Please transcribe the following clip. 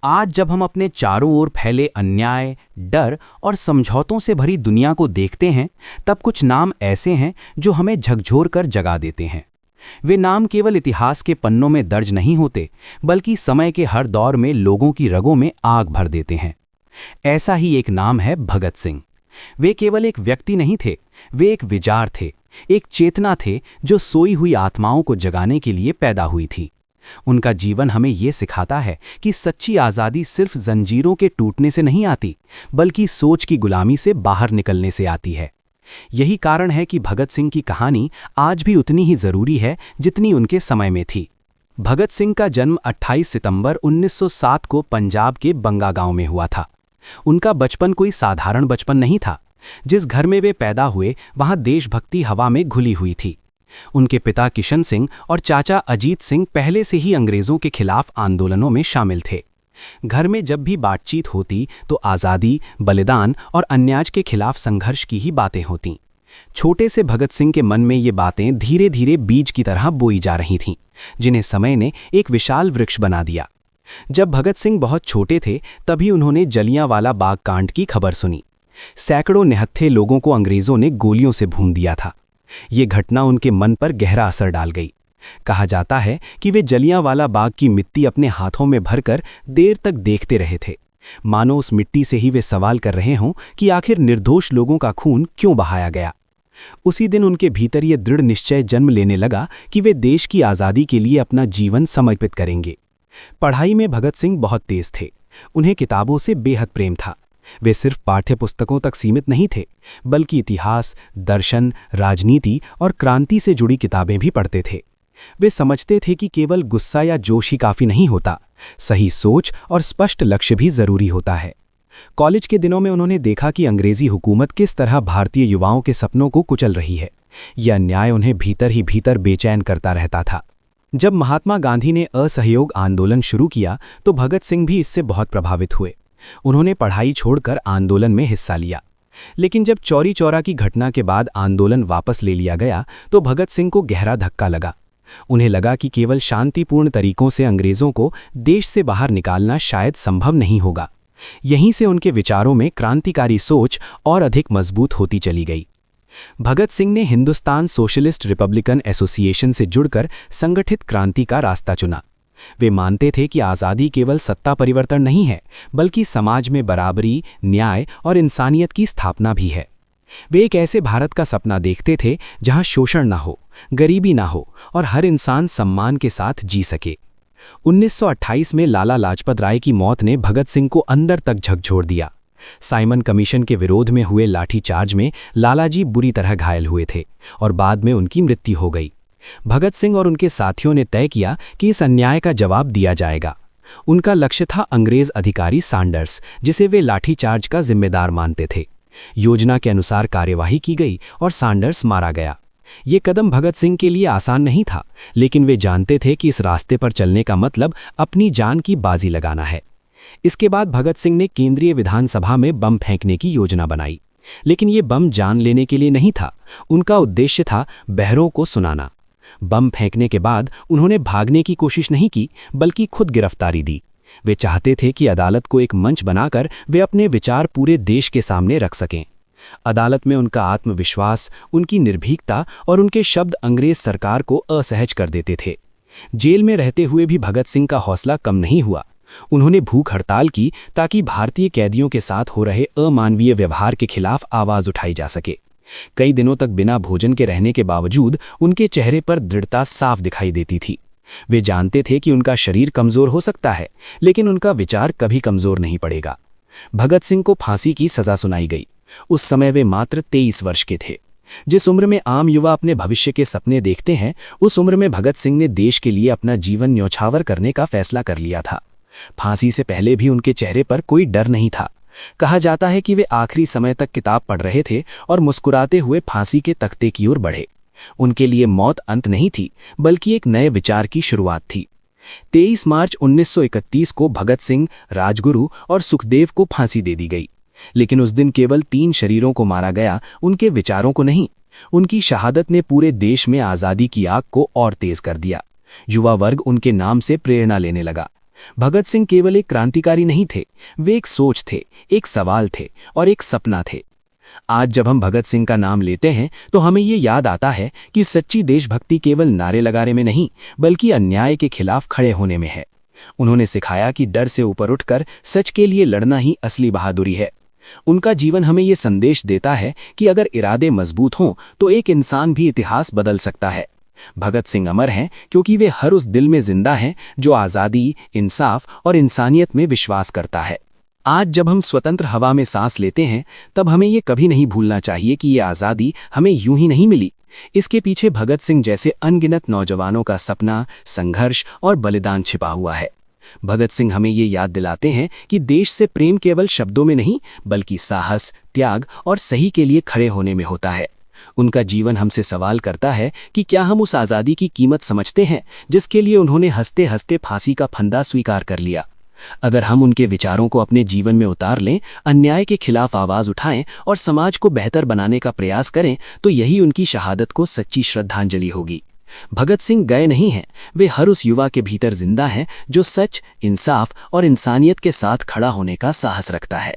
आज जब हम अपने चारों ओर फैले अन्याय, डर और समझौतों से भरी दुनिया को देखते हैं, तब कुछ नाम ऐसे हैं जो हमें झकझोर कर जगा देते हैं। वे नाम केवल इतिहास के पन्नों में दर्ज नहीं होते, बल्कि समय के हर दौर में लोगों की रगों में आग भर देते हैं। ऐसा ही एक नाम है भगत सिंह। वे केवल एक व्यक्ति नहीं थे, वे एक विचार थे, एक चेतना थे जो सोई हुई आत्माओं को जगाने के लिए पैदा हुई थी। उनका जीवन हमें ये सिखाता है कि सच्ची आज़ादी सिर्फ जंजीरों के टूटने से नहीं आती, बल्कि सोच की गुलामी से बाहर निकलने से आती है। यही कारण है कि भगत सिंह की कहानी आज भी उतनी ही जरूरी है जितनी उनके समय में थी। भगत सिंह का जन्म 28 सितंबर 1907 को पंजाब के बंगा गांव में हुआ था। उनका बचपन कोई साधारण बचपन नहीं था। जिस घर में वे पैदा हुए, वहां देशभक्ति हवा में घुली हुई थी। उनके पिता किशन सिंह और चाचा अजीत सिंह पहले से ही अंग्रेजों के खिलाफ आंदोलनों में शामिल थे। घर में जब भी बातचीत होती तो आज़ादी, बलिदान और अन्याय के खिलाफ संघर्ष की ही बातें होतीं। छोटे से भगत सिंह के मन में ये बातें धीरे धीरे बीज की तरह बोई जा रही थीं, जिन्हें समय ने एक विशाल वृक्ष बना दिया। जब भगत सिंह बहुत छोटे थे, तभी उन्होंने जलियांवाला बाग कांड की खबर सुनी। सैकड़ों निहत्थे लोगों को अंग्रेजों ने गोलियों से भून दिया था। ये घटना उनके मन पर गहरा असर डाल गई। कहा जाता है कि वे जलियांवाला बाग की मिट्टी अपने हाथों में भरकर देर तक देखते रहे थे, मानो उस मिट्टी से ही वे सवाल कर रहे हों कि आखिर निर्दोष लोगों का खून क्यों बहाया गया। उसी दिन उनके भीतर ये दृढ़ निश्चय जन्म लेने लगा कि वे देश की आज़ादी के लिए अपना जीवन समर्पित करेंगे। पढ़ाई में भगत सिंह बहुत तेज थे। उन्हें किताबों से बेहद प्रेम था। वे सिर्फ पाठ्य पुस्तकों तक सीमित नहीं थे, बल्कि इतिहास, दर्शन, राजनीति और क्रांति से जुड़ी किताबें भी पढ़ते थे। वे समझते थे कि केवल गुस्सा या जोश ही काफ़ी नहीं होता, सही सोच और स्पष्ट लक्ष्य भी ज़रूरी होता है। कॉलेज के दिनों में उन्होंने देखा कि अंग्रेजी हुकूमत किस तरह भारतीय युवाओं के सपनों को कुचल रही है। यह अन्याय उन्हें भीतर ही भीतर बेचैन करता रहता था। जब महात्मा गांधी ने असहयोग आंदोलन शुरू किया तो भगत सिंह भी इससे बहुत प्रभावित हुए। उन्होंने पढ़ाई छोड़कर आंदोलन में हिस्सा लिया। लेकिन जब चौरी चौरा की घटना के बाद आंदोलन वापस ले लिया गया तो भगत सिंह को गहरा धक्का लगा। उन्हें लगा कि केवल शांतिपूर्ण तरीकों से अंग्रेजों को देश से बाहर निकालना शायद संभव नहीं होगा। यहीं से उनके विचारों में क्रांतिकारी सोच और अधिक मजबूत होती चली गई। भगत सिंह ने हिंदुस्तान सोशलिस्ट रिपब्लिकन एसोसिएशन से जुड़कर संगठित क्रांति का रास्ता चुना। वे मानते थे कि आज़ादी केवल सत्ता परिवर्तन नहीं है, बल्कि समाज में बराबरी, न्याय और इंसानियत की स्थापना भी है। वे एक ऐसे भारत का सपना देखते थे जहां शोषण ना हो, गरीबी ना हो और हर इंसान सम्मान के साथ जी सके। 1928 में लाला लाजपत राय की मौत ने भगत सिंह को अंदर तक झकझोर दिया। साइमन कमीशन के विरोध में हुए लाठीचार्ज में लालाजी बुरी तरह घायल हुए थे और बाद में उनकी मृत्यु हो गई। भगत सिंह और उनके साथियों ने तय किया कि इस अन्याय का जवाब दिया जाएगा। उनका लक्ष्य था अंग्रेज अधिकारी सैंडर्स, जिसे वे लाठीचार्ज का जिम्मेदार मानते थे। योजना के अनुसार कार्यवाही की गई और सैंडर्स मारा गया। ये कदम भगत सिंह के लिए आसान नहीं था, लेकिन वे जानते थे कि इस रास्ते पर चलने का मतलब अपनी जान की बाजी लगाना है। इसके बाद भगत सिंह ने केंद्रीय विधानसभा में बम फेंकने की योजना बनाई, लेकिन ये बम जान लेने के लिए नहीं था। उनका उद्देश्य था बहरों को सुनाना। बम फेंकने के बाद उन्होंने भागने की कोशिश नहीं की, बल्कि खुद गिरफ्तारी दी। वे चाहते थे कि अदालत को एक मंच बनाकर वे अपने विचार पूरे देश के सामने रख सकें। अदालत में उनका आत्मविश्वास, उनकी निर्भीकता और उनके शब्द अंग्रेज सरकार को असहज कर देते थे। जेल में रहते हुए भी भगत सिंह का हौसला कम नहीं हुआ। उन्होंने भूख हड़ताल की ताकि भारतीय कैदियों के साथ हो रहे अमानवीय व्यवहार के खिलाफ आवाज उठाई जा सके। कई दिनों तक बिना भोजन के रहने के बावजूद उनके चेहरे पर दृढ़ता साफ दिखाई देती थी। वे जानते थे कि उनका शरीर कमजोर हो सकता है, लेकिन उनका विचार कभी कमजोर नहीं पड़ेगा। भगत सिंह को फांसी की सजा सुनाई गई। उस समय वे मात्र 23 वर्ष के थे। जिस उम्र में आम युवा अपने भविष्य के सपने देखते हैं, उस उम्र में भगत सिंह ने देश के लिए अपना जीवन न्यौछावर करने का फैसला कर लिया था। फांसी से पहले भी उनके चेहरे पर कोई डर नहीं था। कहा जाता है कि वे आखिरी समय तक किताब पढ़ रहे थे और मुस्कुराते हुए फांसी के तख्ते की ओर बढ़े। उनके लिए मौत अंत नहीं थी, बल्कि एक नए विचार की शुरुआत थी। 23 मार्च 1931 को भगत सिंह, राजगुरु और सुखदेव को फांसी दे दी गई। लेकिन उस दिन केवल 3 शरीरों को मारा गया, उनके विचारों को नहीं। उनकी शहादत ने पूरे देश में आज़ादी की आग को और तेज कर दिया। युवा वर्ग उनके नाम से प्रेरणा लेने लगा। भगत सिंह केवल एक क्रांतिकारी नहीं थे, वे एक सोच थे, एक सवाल थे और एक सपना थे। आज जब हम भगत सिंह का नाम लेते हैं तो हमें ये याद आता है कि सच्ची देशभक्ति केवल नारे लगाने में नहीं, बल्कि अन्याय के खिलाफ खड़े होने में है। उन्होंने सिखाया कि डर से ऊपर उठकर सच के लिए लड़ना ही असली बहादुरी है। उनका जीवन हमें ये संदेश देता है कि अगर इरादे मजबूत हों तो एक इंसान भी इतिहास बदल सकता है। भगत सिंह अमर हैं क्योंकि वे हर उस दिल में जिंदा हैं जो आज़ादी, इंसाफ और इंसानियत में विश्वास करता है। आज जब हम स्वतंत्र हवा में सांस लेते हैं तब हमें ये कभी नहीं भूलना चाहिए कि ये आज़ादी हमें यूं ही नहीं मिली। इसके पीछे भगत सिंह जैसे अनगिनत नौजवानों का सपना, संघर्ष और बलिदान छिपा हुआ है। भगत सिंह हमें ये याद दिलाते हैं कि देश से प्रेम केवल शब्दों में नहीं, बल्कि साहस, त्याग और सही के लिए खड़े होने में होता है। उनका जीवन हमसे सवाल करता है कि क्या हम उस आज़ादी की कीमत समझते हैं जिसके लिए उन्होंने हंसते हंसते फांसी का फंदा स्वीकार कर लिया। अगर हम उनके विचारों को अपने जीवन में उतार लें, अन्याय के खिलाफ आवाज उठाएं और समाज को बेहतर बनाने का प्रयास करें, तो यही उनकी शहादत को सच्ची श्रद्धांजलि होगी। भगत सिंह गए नहीं हैं, वे हर उस युवा के भीतर जिंदा हैं जो सच, इंसाफ और इंसानियत के साथ खड़ा होने का साहस रखता है।